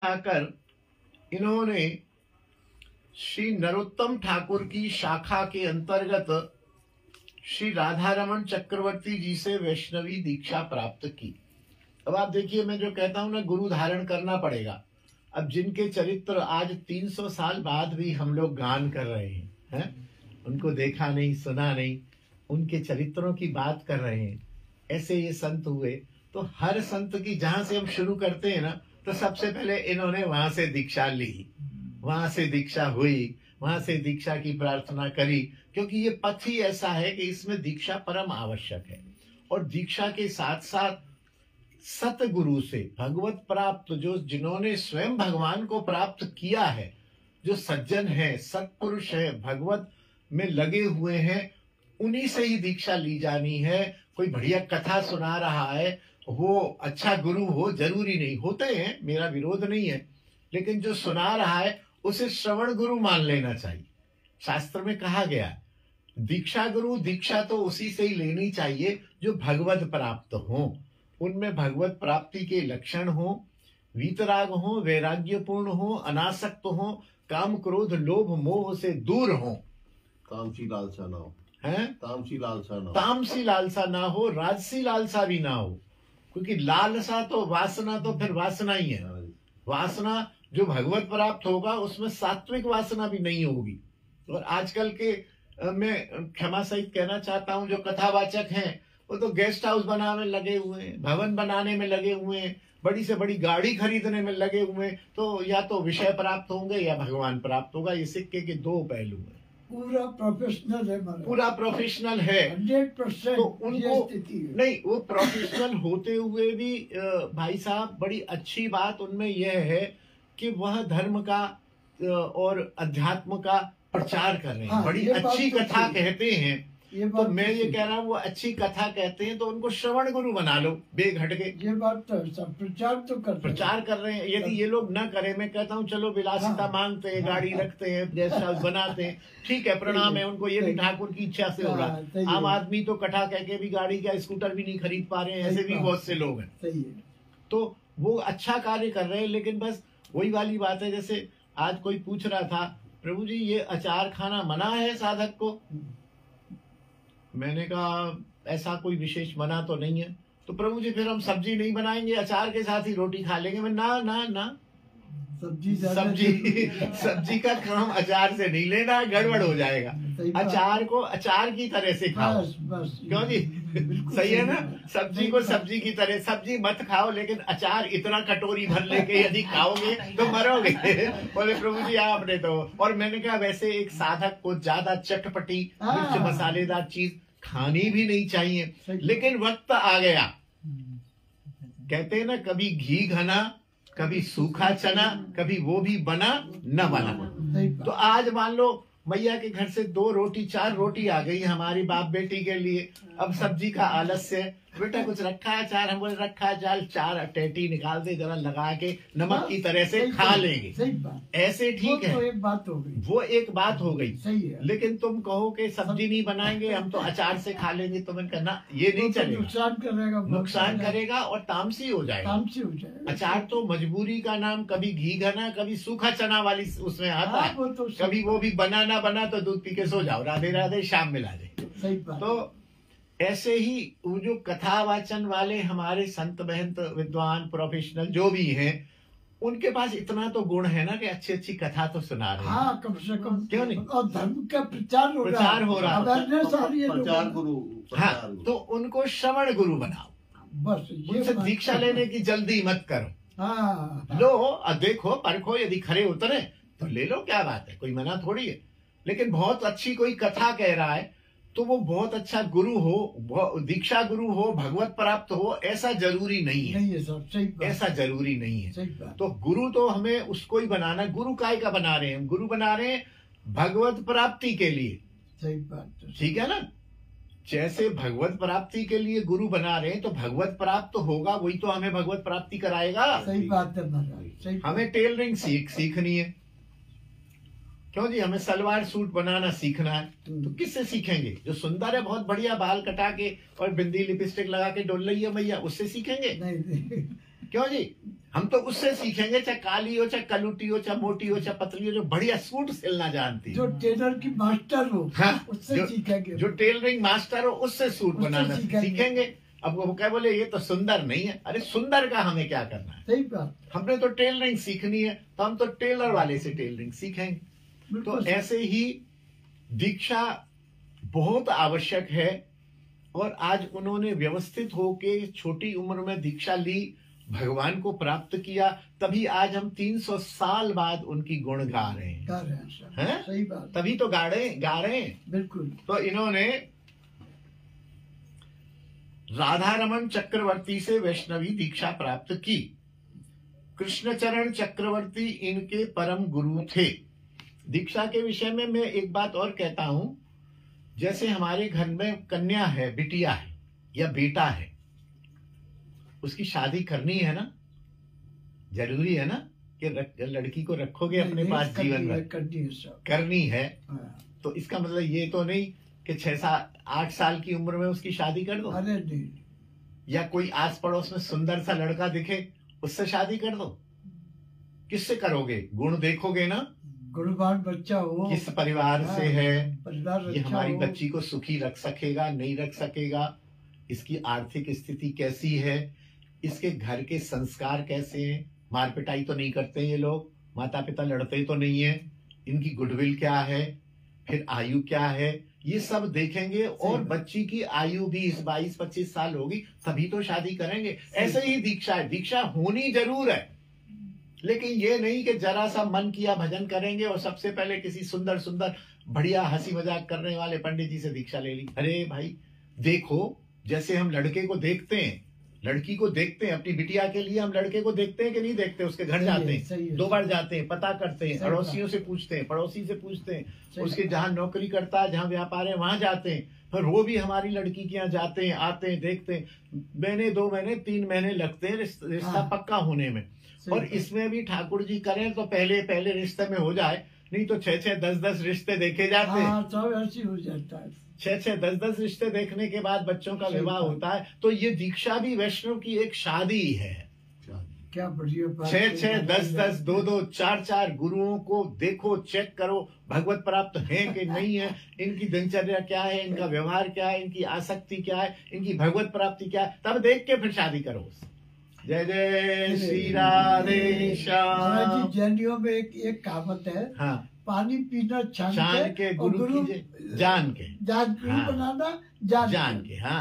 आकर इन्होंने श्री नरोत्तम ठाकुर की शाखा के अंतर्गत श्री राधारमण चक्रवर्ती जी से वैष्णवी दीक्षा प्राप्त की। अब आप देखिए, मैं जो कहता हूं ना, गुरु धारण करना पड़ेगा। अब जिनके चरित्र आज 300 साल बाद भी हम लोग गान कर रहे हैं, उनको देखा नहीं, सुना नहीं, उनके चरित्रों की बात कर रहे हैं, ऐसे ये संत हुए। तो हर संत की जहां से हम शुरू करते हैं ना, तो सबसे पहले इन्होंने वहां से दीक्षा ली, वहां से दीक्षा हुई, वहां से दीक्षा की प्रार्थना करी, क्योंकि ये पथ ही ऐसा है कि इसमें दीक्षा परम आवश्यक है। और दीक्षा के साथ साथ सतगुरु से भगवत प्राप्त, जो जिन्होंने स्वयं भगवान को प्राप्त किया है, जो सज्जन है, सत्पुरुष है, भगवत में लगे हुए हैं, उन्हीं से ही दीक्षा ली जानी है। कोई बढ़िया कथा सुना रहा है, वो अच्छा गुरु हो जरूरी नहीं, होते हैं, मेरा विरोध नहीं है, लेकिन जो सुना रहा है उसे श्रवण गुरु मान लेना चाहिए। शास्त्र में कहा गया, दीक्षा गुरु, दीक्षा तो उसी से ही लेनी चाहिए जो भगवत प्राप्त हो, उनमें भगवत प्राप्ति के लक्षण हो, वीतराग हो, वैराग्यपूर्ण हो, अनासक्त हो, काम क्रोध लोभ मोह से दूर हो, तामसी लालसा ना हो, है तामसी लालसा ना हो, तामसी लालसा ना हो, राजसी लालसा भी ना हो, क्योंकि लालसा तो वासना, तो फिर वासना ही है। वासना जो भगवत प्राप्त होगा उसमें सात्विक वासना भी नहीं होगी। और आजकल के मैं क्षमा सहित कहना चाहता हूं, जो कथावाचक हैं वो तो गेस्ट हाउस बनाने में लगे हुए हैं, भवन बनाने में लगे हुए हैं, बड़ी से बड़ी गाड़ी खरीदने में लगे हुए हैं। तो या तो विषय प्राप्त होंगे या भगवान प्राप्त होगा। ये सिक्के के दो पहलू हैं। पूरा प्रोफेशनल है, पूरा प्रोफेशनल है 100%। तो उनको नहीं, वो प्रोफेशनल होते हुए भी भाई साहब, बड़ी अच्छी बात उनमें यह है कि वह धर्म का और अध्यात्म का प्रचार कर रहे हैं। हाँ, बड़ी अच्छी कथा कहते हैं। तो मैं ये कह रहा हूँ, वो अच्छी कथा कहते हैं तो उनको श्रवण गुरु बना लो बेघट के। ये बात तो सब प्रचार तो प्रचार कर रहे हैं। यदि ये लोग न करें, मैं कहता हूँ चलो विलासिता मांगते हैं, गाड़ी रखते हैं, गेस्ट हाउस बनाते हैं, ठीक है, प्रणाम है उनको, ये भी ठाकुर की इच्छा से होगा। आम आदमी तो कथा कह के भी गाड़ी का स्कूटर भी नहीं खरीद पा रहे हैं, ऐसे भी बहुत से लोग हैं। तो वो अच्छा कार्य कर रहे हैं, लेकिन बस वही वाली बात है। जैसे आज कोई पूछ रहा था, प्रभु जी ये अचार खाना मना है साधक को? मैंने कहा ऐसा कोई विशेष मना तो नहीं है। तो प्रभु जी फिर हम सब्जी नहीं बनाएंगे, अचार के साथ ही रोटी खा लेंगे? मैं ना ना ना, सब्जी का काम अचार से नहीं लेना, गड़बड़ हो जाएगा। अचार को अचार की तरह से खाओ, क्यों जी? सही है ना? सब्जी को सब्जी की तरह, सब्जी मत खाओ, लेकिन अचार इतना कटोरी भर लेके यदि खाओगे तो मरोगे। बोले प्रभु जी आपने तो। और मैंने कहा वैसे एक साधक को ज्यादा चटपटी मिर्च मसालेदार चीज खानी भी नहीं चाहिए, लेकिन वक्त आ गया, कहते हैं ना, कभी घी घना, कभी सूखा चना, कभी वो भी बना न बना। तो आज मान लो मैया के घर से 2 रोटी 4 रोटी आ गई हमारी बाप बेटी के लिए। अब सब्जी का आलस्य, बेटा कुछ रखा है अचार? हम बोले रखा है, चाल 4 टेटी निकाल दे, जरा लगा के नमक की तरह से खा लेंगे। ऐसे ठीक है, एक बात हो गई, वो एक बात हो गई। सही है। लेकिन तुम कहो कि सब्जी नहीं बनाएंगे, हम तो अचार से खा लेंगे, तो मैंने कहना ये नहीं चलेगा, नुकसान करेगा और तामसी हो जाएगा। अचार तो मजबूरी का नाम, कभी घी घना, कभी सूखा चना वाली उसमें आता है, कभी वो भी बना ना बना तो दूध पी के सो जाओ, राधे राधे, शाम मिला दे। तो ऐसे ही वो जो कथावाचन वाले हमारे संत महंत विद्वान प्रोफेशनल जो भी हैं, उनके पास इतना तो गुण है ना कि अच्छी अच्छी कथा तो सुना रहे हैं। हाँ, कम से कम क्यों नहीं? और धर्म का प्रचार हो रहा है, प्रचार गुरु। हाँ, तो उनको श्रवण गुरु बनाओ, बस उनसे दीक्षा लेने की जल्दी मत करो। हाँ, लो, देखो परखो, यदि खरे उतरे तो ले लो, क्या बात है, कोई मना थोड़ी है। लेकिन बहुत अच्छी कोई कथा कह रहा है तो वो बहुत अच्छा गुरु हो, दीक्षा गुरु हो, भगवत प्राप्त हो, ऐसा जरूरी नहीं है। ऐसा जरूरी नहीं है। तो गुरु तो हमें उसको ही बनाना। गुरु काय का बना रहे हैं? हम गुरु बना रहे हैं भगवत प्राप्ति के लिए। सही बात, ठीक है ना? जैसे भगवत प्राप्ति के लिए गुरु बना रहे हैं, तो भगवत प्राप्त होगा, वही तो हमें भगवत प्राप्ति कराएगा। सही बात है महाराज। हमें टेलरिंग सीखनी है, क्यों जी? हमें सलवार सूट बनाना सीखना है, तो किससे सीखेंगे? जो सुंदर है, बहुत बढ़िया बाल कटा के और बिंदी लिपस्टिक लगा के डोल रही है मैया, उससे सीखेंगे? नहीं, क्यों जी? हम तो उससे सीखेंगे, चाहे काली हो, चाहे कलूटी हो, चाहे मोटी हो, चाहे पतली हो, जो बढ़िया सूट सिलना जानती जो है। टेलर की मास्टर हो हाँ, उससे सीखेंगे। जो टेलरिंग मास्टर हो उससे सूट उससे बनाना सीखेंगे। सीखेंगे। अब वो क्या बोले, ये तो सुंदर नहीं है। अरे सुंदर का हमें क्या करना है? सही बात। हमने तो टेलरिंग सीखनी है, तो हम तो टेलर वाले से टेलरिंग सीखेंगे। तो बिल्कुल ऐसे ही दीक्षा बहुत आवश्यक है। और आज उन्होंने व्यवस्थित होके छोटी उम्र में दीक्षा ली, भगवान को प्राप्त किया, तभी आज हम 300 साल बाद उनकी गुण गा रहे हैं। गा रहे हैं सर। हैं? सही बात। तभी तो गा रहे हैं। बिल्कुल। तो इन्होंने राधा रमन चक्रवर्ती से वैष्णवी दीक्षा प्राप्त की। कृष्णचरण चक्रवर्ती इनके परम गुरु थे। दीक्षा के विषय में मैं एक बात और कहता हूं, जैसे हमारे घर में कन्या है, बिटिया है या बेटा है, उसकी शादी करनी है ना, जरूरी है ना कि लड़की को रखोगे अपने पास जीवन भर, करनी है। तो इसका मतलब ये तो नहीं कि 6-8 साल की उम्र में उसकी शादी कर दो। अरे नहीं। या कोई आस पड़ोस में सुंदर सा लड़का दिखे उससे शादी कर दो। किससे करोगे? गुण देखोगे ना, गुणवान बच्चा हो, किस परिवार से है, परिवार ये अच्छा हमारी हो। बच्ची को सुखी रख सकेगा, नहीं रख सकेगा, इसकी आर्थिक स्थिति कैसी है, इसके घर के संस्कार कैसे हैं, मार पिटाई तो नहीं करते ये लोग, माता पिता लड़ते तो नहीं है, इनकी गुडविल क्या है, फिर आयु क्या है, ये सब देखेंगे। और बच्ची की आयु 20-22-25 साल होगी तभी तो शादी करेंगे। ऐसे ही दीक्षा है, दीक्षा होनी जरूर है, लेकिन ये नहीं कि जरा सा मन किया भजन करेंगे और सबसे पहले किसी सुंदर सुंदर बढ़िया हंसी मजाक करने वाले पंडित जी से दीक्षा ले ली। अरे भाई देखो, जैसे हम लड़के को देखते हैं, लड़की को देखते हैं, अपनी बिटिया के लिए हम लड़के को देखते हैं कि नहीं देखते? उसके घर जाते हैं, 2 बार जाते हैं, पता करते हैं, अड़ोसियों से पूछते हैं, पड़ोसी से पूछते हैं, उसके जहां नौकरी करता है, जहां व्यापार है वहां जाते हैं, फिर वो भी हमारी लड़की के यहाँ जाते हैं, आते हैं, देखते हैं। महीने 2 महीने 3 महीने लगते हैं रिश्ता पक्का होने में। और इसमें भी ठाकुर जी करें तो पहले रिश्ते में हो जाए, नहीं तो 6-6, 10-10 रिश्ते देखे जाते हैं। सब ऐसे हो जाता है। 6-6, 10-10 रिश्ते देखने के बाद बच्चों का विवाह होता है। तो ये दीक्षा भी वैष्णव की एक शादी है। क्या बढ़िया बात। 6-6, 10-10, 2-2, 4-4 गुरुओं को देखो, चेक करो भगवत प्राप्त है कि नहीं है, इनकी दिनचर्या क्या है, इनका व्यवहार क्या है, इनकी आसक्ति क्या है, इनकी भगवत प्राप्ति क्या है, तब देख के फिर शादी करो। जय जय श्री राधे श्याम। जैनियों में एक कहावत है, हाँ, पानी पीना छान के, गुरु की जान के, जान बनाना जान के। हाँ।